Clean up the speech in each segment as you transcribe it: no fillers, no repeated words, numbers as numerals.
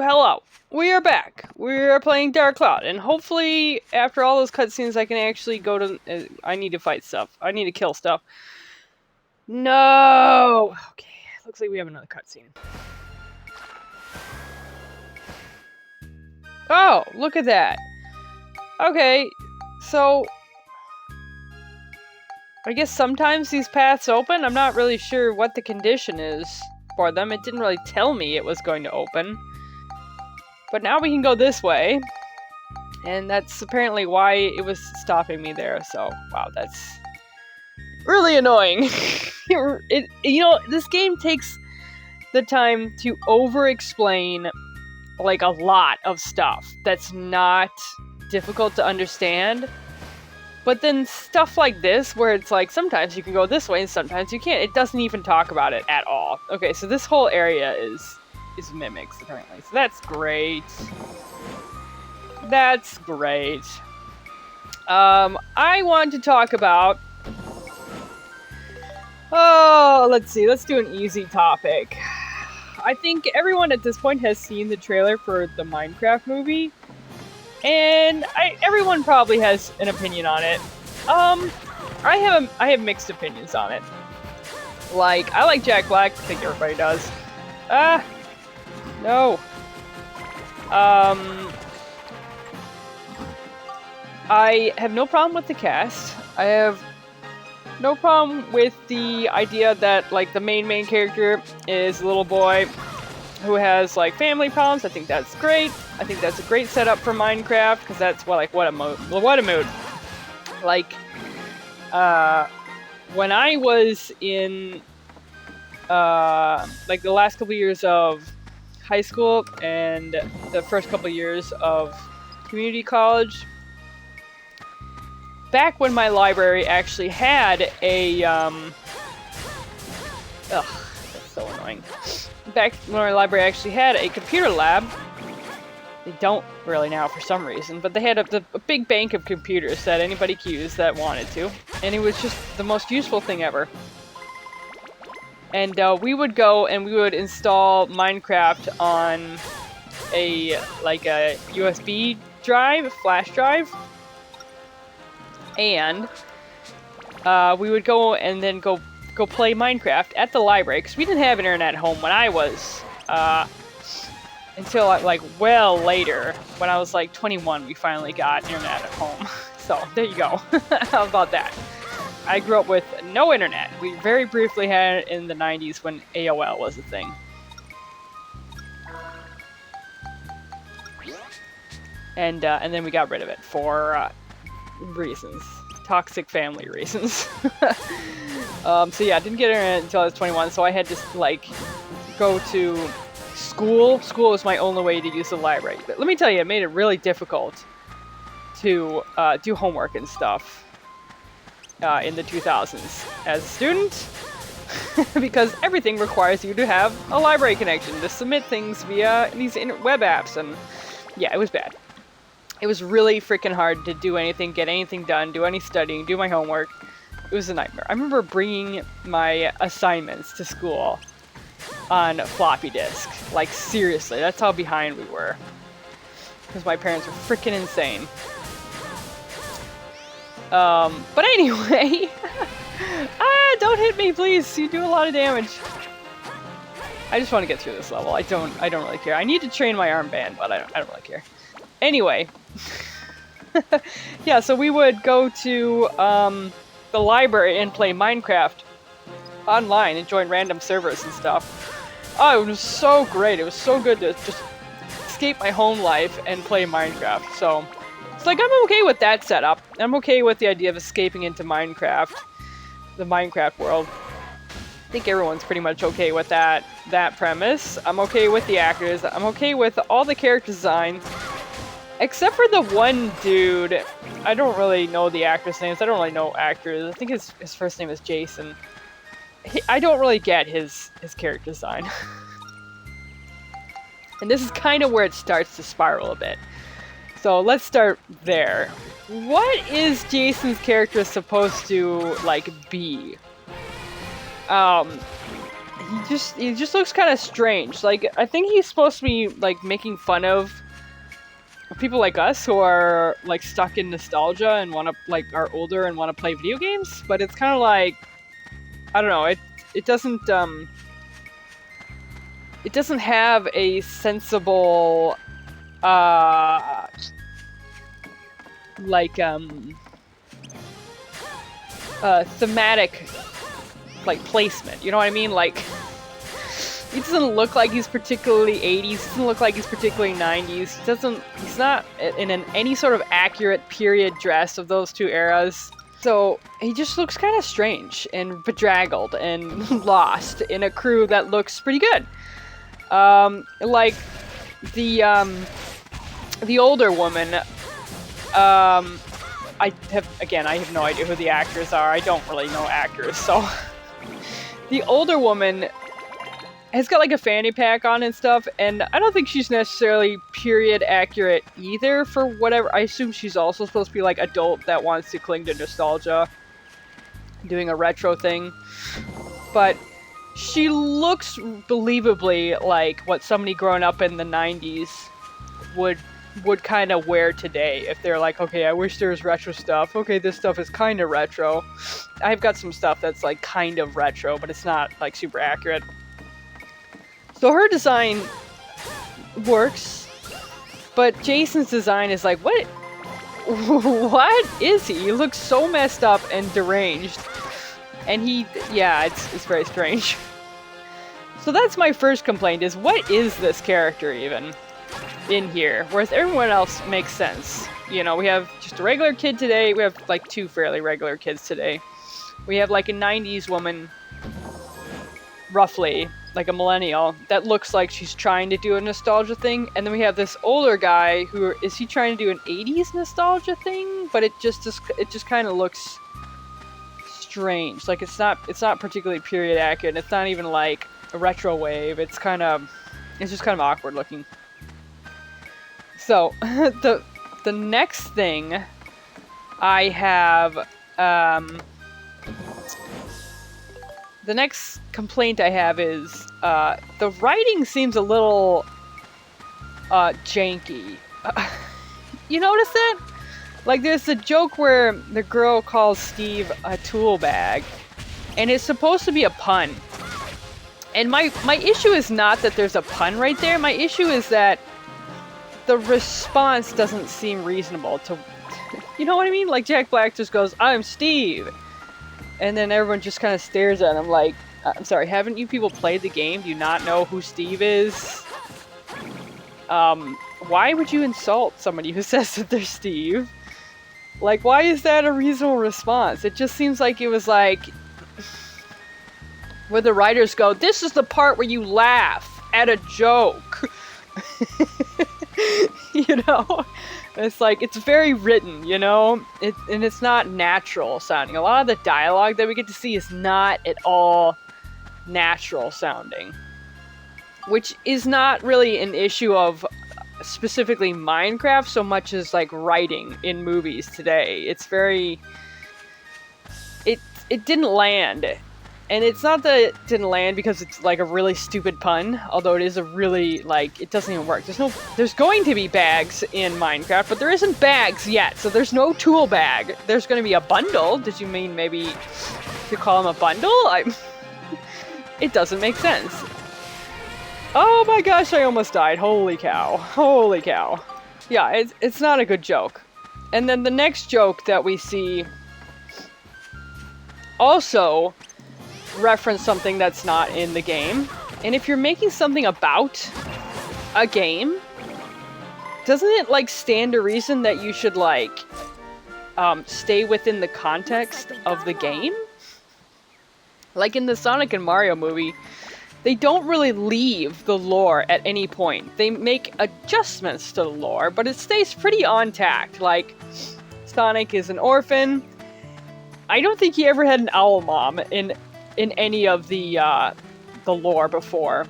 hello. We are back. We are playing Dark Cloud, and hopefully, after all those cutscenes, I can actually go to. I need to fight stuff. I need to kill stuff. No. Okay. Looks like we have another cutscene. Oh, look at that. Okay, so I guess sometimes these paths open. I'm not really sure what the condition is for them. It didn't really tell me it was going to open. But now we can go this way. And that's apparently why it was stopping me there. So, wow, that's really annoying. This game takes the time to over-explain, like, a lot of stuff that's not difficult to understand. But then stuff like this, where it's like, sometimes you can go this way and sometimes you can't. It doesn't even talk about it at all. Okay, so this whole area is mimics, apparently. So that's great. That's great. I want to talk about... Oh, let's see. Let's do an easy topic. I think everyone at this point has seen the trailer for the Minecraft movie. And everyone probably has an opinion on it. I have mixed opinions on it. Like, I like Jack Black. I think everybody does. No. I have no problem with the cast. I have no problem with the idea that, like, the main character is a little boy who has, like, family problems. I think that's great. I think that's a great setup for Minecraft, because that's, what a mood. Like, when I was in, like, the last couple years of high school and the first couple years of community college, back when my library actually had a, that's so annoying. Back when our library actually had a computer lab. They don't really now for some reason, but they had a big bank of computers that anybody could use that wanted to, and it was just the most useful thing ever. And we would go and we would install Minecraft on a USB drive, flash drive, and we would go and then go play Minecraft at the library, because we didn't have internet at home when I was, until, like, well later. When I was, like, 21, we finally got internet at home. So, there you go. How about that? I grew up with no internet. We very briefly had it in the 90s when AOL was a thing. And then we got rid of it for, reasons. Toxic family reasons. So yeah, I didn't get internet until I was 21, so I had to, like, go to school. School was my only way to use the library. But let me tell you, it made it really difficult to do homework and stuff in the 2000s as a student, because everything requires you to have a library connection to submit things via these web apps, and yeah, it was bad. It was really freaking hard to do anything, get anything done, do any studying, do my homework. It was a nightmare. I remember bringing my assignments to school on floppy disk. Like, seriously, that's how behind we were. Because my parents were freaking insane. But anyway, don't hit me, please. You do a lot of damage. I just want to get through this level. I don't really care. I need to train my armband, but I don't really care. Anyway, yeah, so we would go to the library and play Minecraft online and join random servers and stuff. Oh, it was so great. It was so good to just escape my home life and play Minecraft. So it's like, I'm okay with that setup. I'm okay with the idea of escaping into Minecraft, the Minecraft world. I think everyone's pretty much okay with that premise. I'm okay with the actors. I'm okay with all the character designs. Except for the one dude. I don't really know the actors' names. I don't really know actors. I think his first name is Jason. I don't really get his character design. And this is kind of where it starts to spiral a bit. So let's start there. What is Jason's character supposed to, like, be? he just looks kind of strange. Like, I think he's supposed to be like making fun of people like us who are like stuck in nostalgia and want to like are older and want to play video games, but it's kind of like, I don't know, it doesn't have a sensible thematic like placement, you know what I mean? Like, he doesn't look like he's particularly 80s, he doesn't look like he's particularly 90s, he's not in any sort of accurate period dress of those two eras. So he just looks kind of strange and bedraggled and lost in a crew that looks pretty good. Like the older woman, I have no idea who the actors are. I don't really know actors, so the older woman has got like a fanny pack on and stuff, and I don't think she's necessarily period accurate either for whatever. I assume she's also supposed to be like adult that wants to cling to nostalgia, doing a retro thing, but she looks believably like what somebody growing up in the 90s would kind of wear today. If they're like, okay, I wish there was retro stuff. Okay, this stuff is kind of retro. I've got some stuff that's like kind of retro, but it's not like super accurate. So her design works, but Jason's design is like, what is he? He looks so messed up and deranged. And it's very strange. So that's my first complaint, is what is this character even in here? Whereas everyone else makes sense. You know, we have just a regular kid today. We have like two fairly regular kids today. We have like a 90s woman, roughly, like a millennial, that looks like she's trying to do a nostalgia thing. And then we have this older guy who, is he trying to do an 80s nostalgia thing? But it just kind of looks strange. Like it's not particularly period accurate. It's not even like a retro wave. It's just kind of awkward looking. So the next thing I have, the next complaint I have is the writing seems a little janky. You notice that? Like, there's a joke where the girl calls Steve a tool bag, and it's supposed to be a pun. And my issue is not that there's a pun right there. My issue is that the response doesn't seem reasonable to... You know what I mean? Like, Jack Black just goes, "I'm Steve." And then everyone just kind of stares at him like, I'm sorry, haven't you people played the game? Do you not know who Steve is? Why would you insult somebody who says that they're Steve? Like, why is that a reasonable response? It just seems like it was like, where the writers go, this is the part where you laugh at a joke. You know? It's like, it's very written, you know? And it's not natural sounding. A lot of the dialogue that we get to see is not at all natural sounding. Which is not really an issue of specifically Minecraft so much as like writing in movies today. It's very... It didn't land. And it's not that it didn't land because it's like a really stupid pun, although it is a really, like, it doesn't even work. There's going to be bags in Minecraft, but there isn't bags yet, so there's no tool bag. There's going to be a bundle. Did you mean maybe to call them a bundle? It doesn't make sense. Oh my gosh, I almost died. Holy cow. Holy cow. Yeah, it's not a good joke. And then the next joke that we see also reference something that's not in the game. And if you're making something about a game, doesn't it like stand to reason that you should like stay within the context of the game? Like in the Sonic and Mario movie, they don't really leave the lore at any point. They make adjustments to the lore, but it stays pretty on tact. Like, Sonic is an orphan. I don't think he ever had an owl mom in any of the lore before.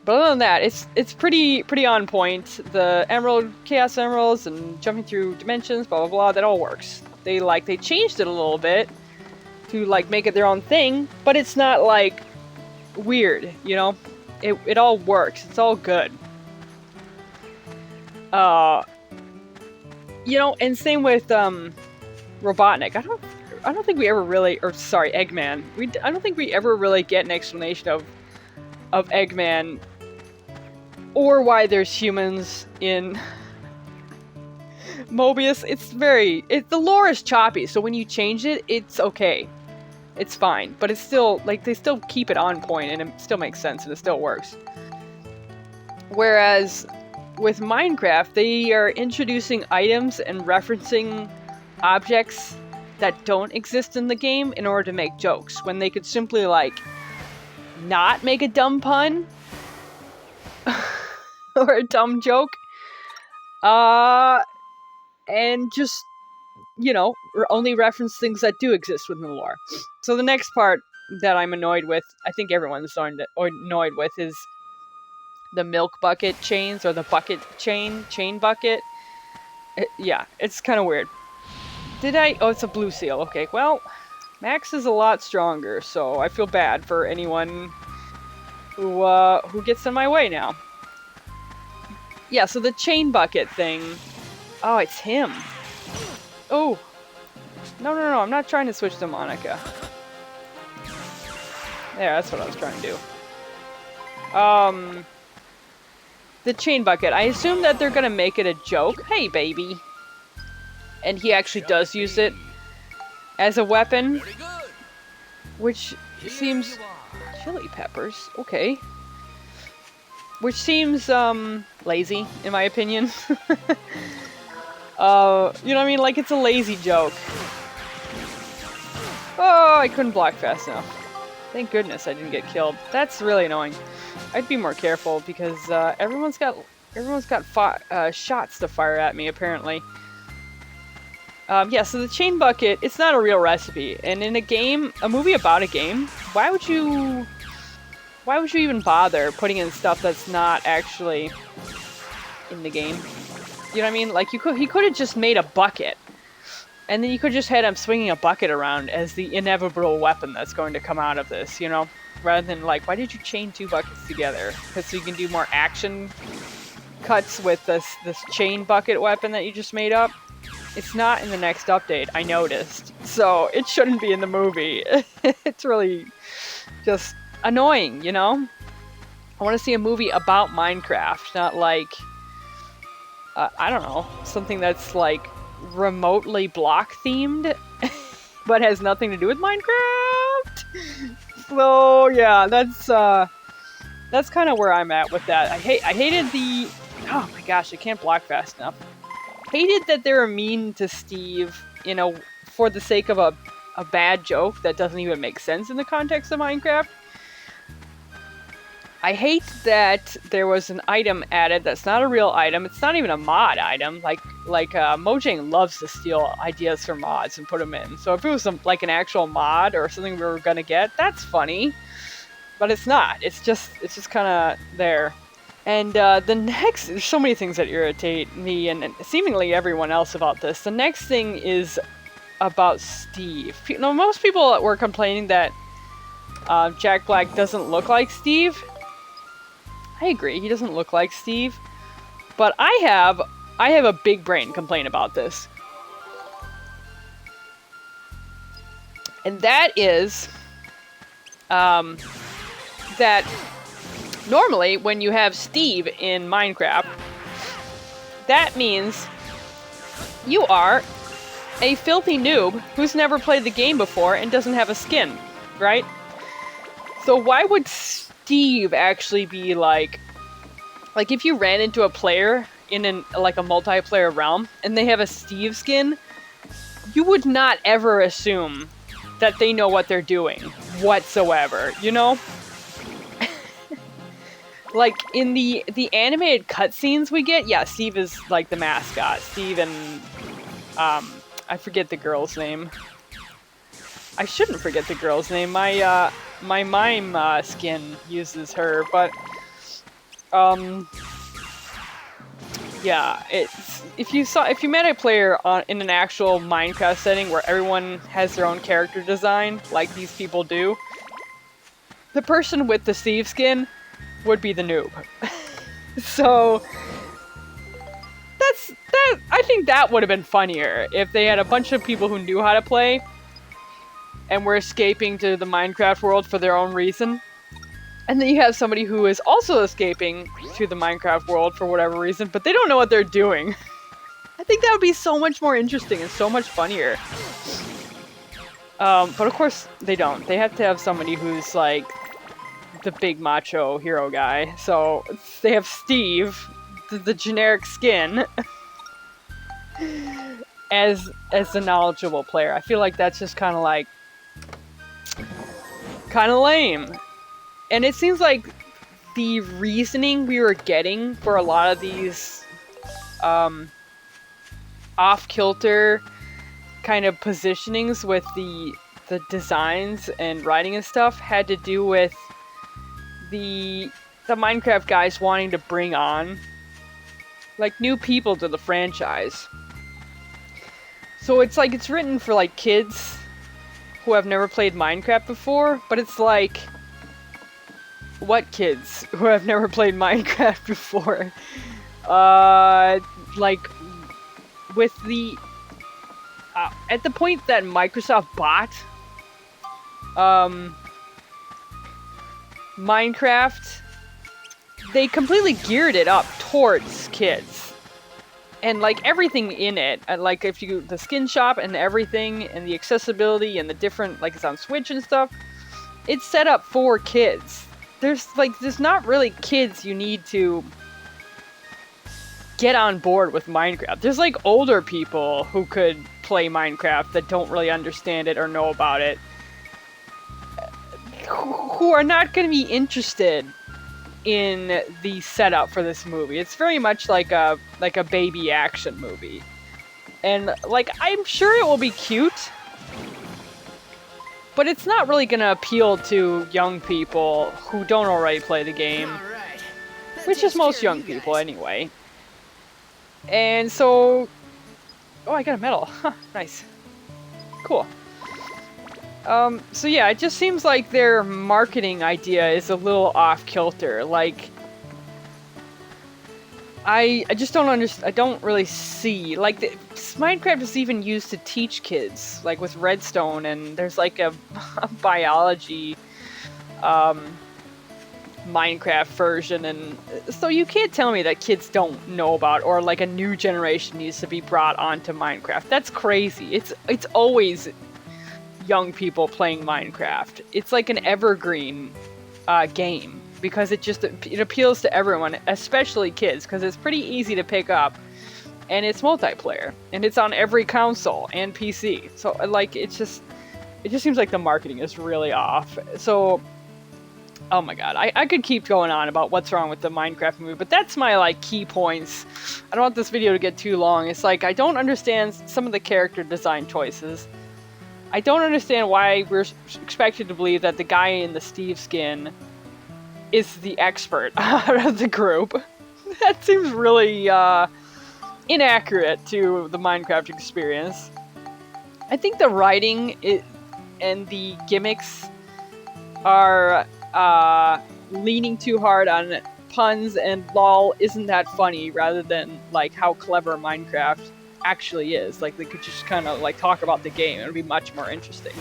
But other than that, it's pretty on point. The Chaos Emeralds and jumping through dimensions, blah blah blah, that all works. They changed it a little bit to like make it their own thing, but it's not like weird, you know? It all works. It's all good. You know, and same with Robotnik. I don't think we ever really, or sorry, Eggman. I don't think we ever really get an explanation of Eggman or why there's humans in Mobius. The lore is choppy, so when you change it, it's okay. It's fine, but it's still, like, they still keep it on point, and it still makes sense, and it still works. Whereas with Minecraft, they are introducing items and referencing objects that don't exist in the game in order to make jokes, when they could simply, like, not make a dumb pun or a dumb joke, and just, you know, only reference things that do exist within the lore. So the next part that I'm annoyed with, I think everyone's annoyed with, is the milk bucket chains, or the bucket chain bucket. Yeah, it's kind of weird. Oh, it's a blue seal. Okay, well, Max is a lot stronger, so I feel bad for anyone who gets in my way now. Yeah, so the chain bucket thing. Oh, it's him. Oh. No, I'm not trying to switch to Monica. Yeah, that's what I was trying to do. The chain bucket. I assume that they're gonna make it a joke. Hey, baby. And he actually does use it as a weapon. Which seems... Chili peppers. Okay. Which seems, lazy, in my opinion. You know what I mean? Like, it's a lazy joke. Oh, I couldn't block fast enough. Thank goodness I didn't get killed. That's really annoying. I'd be more careful because everyone's got shots to fire at me, apparently. Yeah, so the chain bucket, it's not a real recipe, and in a movie about a game, why would you even bother putting in stuff that's not actually in the game? You know what I mean? Like, he could have just made a bucket, and then you could just had him swinging a bucket around as the inevitable weapon that's going to come out of this, you know? Rather than, like, why did you chain two buckets together? Because so you can do more action cuts with this chain bucket weapon that you just made up. It's not in the next update, I noticed. So, it shouldn't be in the movie. It's really just annoying, you know? I want to see a movie about Minecraft, not like... I don't know, something that's, like, remotely block-themed, but has nothing to do with Minecraft? So, yeah, that's kind of where I'm at with that. I hated the... Oh my gosh, I can't block fast enough. Hated that they were mean to Steve, you know, for the sake of a bad joke that doesn't even make sense in the context of Minecraft. I hate that there was an item added that's not a real item. It's not even a mod item. Like Mojang loves to steal ideas from mods and put them in. So if it was like an actual mod or something we were gonna get, that's funny. But it's not. It's just kind of there. And there's so many things that irritate me and seemingly everyone else about this. The next thing is about Steve. You know, most people were complaining that Jack Black doesn't look like Steve. I agree, he doesn't look like Steve. But I have a big brain complaint about this. And that is that normally when you have Steve in Minecraft, that means you are a filthy noob who's never played the game before and doesn't have a skin, right? So why would Steve actually be like if you ran into a player in a multiplayer realm and they have a Steve skin, you would not ever assume that they know what they're doing whatsoever, you know? Like in the animated cutscenes we get, yeah, Steve is like the mascot. Steve and I forget the girl's name. I shouldn't forget the girl's name. My mime skin uses her, but yeah, if you met a player in an actual Minecraft setting where everyone has their own character design, like these people do, the person with the Steve skin would be the noob. So I think that would have been funnier if they had a bunch of people who knew how to play and were escaping to the Minecraft world for their own reason. And then you have somebody who is also escaping to the Minecraft world for whatever reason, but they don't know what they're doing. I think that would be so much more interesting and so much funnier. But of course they don't. They have to have somebody who's like the big macho hero guy. So they have Steve, the generic skin, as the knowledgeable player. I feel like that's just kind of lame. And it seems like the reasoning we were getting for a lot of these off-kilter kind of positionings with the designs and writing and stuff had to do with the Minecraft guys wanting to bring on like new people to the franchise. So it's like it's written for like kids who have never played Minecraft before, but it's like, what kids who have never played Minecraft before? Like with the at the point that Microsoft bought Minecraft, they completely geared it up towards kids. And like everything in it, like if you the skin shop and everything and the accessibility and the different, like it's on Switch and stuff, it's set up for kids. There's not really kids you need to get on board with Minecraft. There's like older people who could play Minecraft that don't really understand it or know about it, who are not going to be interested in the setup for this movie. It's very much like a baby action movie. And like I'm sure it will be cute, but it's not really going to appeal to young people who don't already play the game, which is most young people anyway. And so, oh, I got a medal. Huh, nice. Cool. So yeah, it just seems like their marketing idea is a little off-kilter. Like, I just don't understand. I don't really see, like, Minecraft is even used to teach kids, like with Redstone, and there's like a biology Minecraft version, and so you can't tell me that kids don't know about, or like a new generation needs to be brought onto Minecraft. That's crazy. It's always young people playing Minecraft. It's like an evergreen game because it appeals to everyone, especially kids, because it's pretty easy to pick up, and it's multiplayer, and it's on every console and PC. So like it just seems like the marketing is really off. So oh my god, I could keep going on about what's wrong with the Minecraft movie, but that's my like key points. I don't want this video to get too long. It's like I don't understand some of the character design choices. I don't understand why we're expected to believe that the guy in the Steve skin is the expert out of the group. That seems really inaccurate to the Minecraft experience. I think the writing and the gimmicks are leaning too hard on puns and lol isn't that funny, rather than like how clever Minecraft actually is. Like they could just kind of like talk about the game. It would be much more interesting.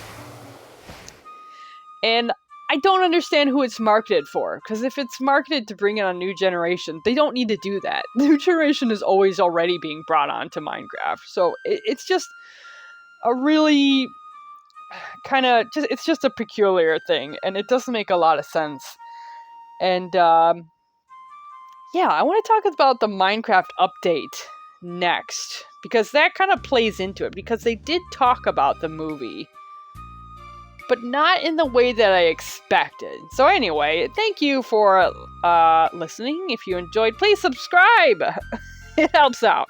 And I don't understand who it's marketed for, because if it's marketed to bring in a new generation, they don't need to do that. The new generation is always already being brought on to Minecraft. So it's just a really kind of it's just a peculiar thing, and it doesn't make a lot of sense. And yeah, I want to talk about the Minecraft update next, because that kind of plays into it, because they did talk about the movie, but not in the way that I expected. So anyway, thank you for listening. If you enjoyed, please subscribe. It helps out.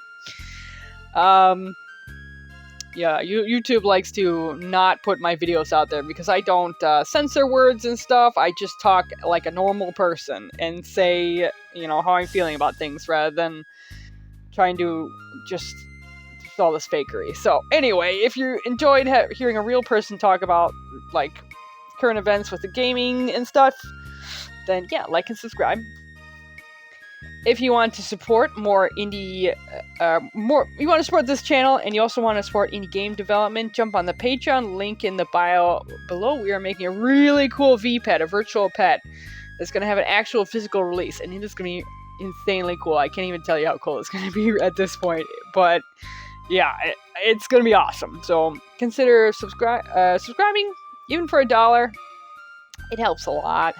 Yeah, YouTube likes to not put my videos out there because I don't censor words and stuff. I just talk like a normal person and say, you know, how I'm feeling about things, rather than trying to just all this fakery. So anyway, if you enjoyed hearing a real person talk about like current events with the gaming and stuff, then yeah, like and subscribe. If you want to support more indie, you want to support this channel, and you also want to support indie game development, jump on the Patreon, link in the bio below. We are making a really cool V-Pet, a virtual pet, that's going to have an actual physical release, and it is going to be insanely cool. I can't even tell you how cool it's going to be at this point, but yeah, it's going to be awesome. So consider subscribing, even for $1. It helps a lot.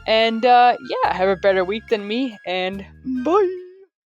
And yeah, have a better week than me, and bye!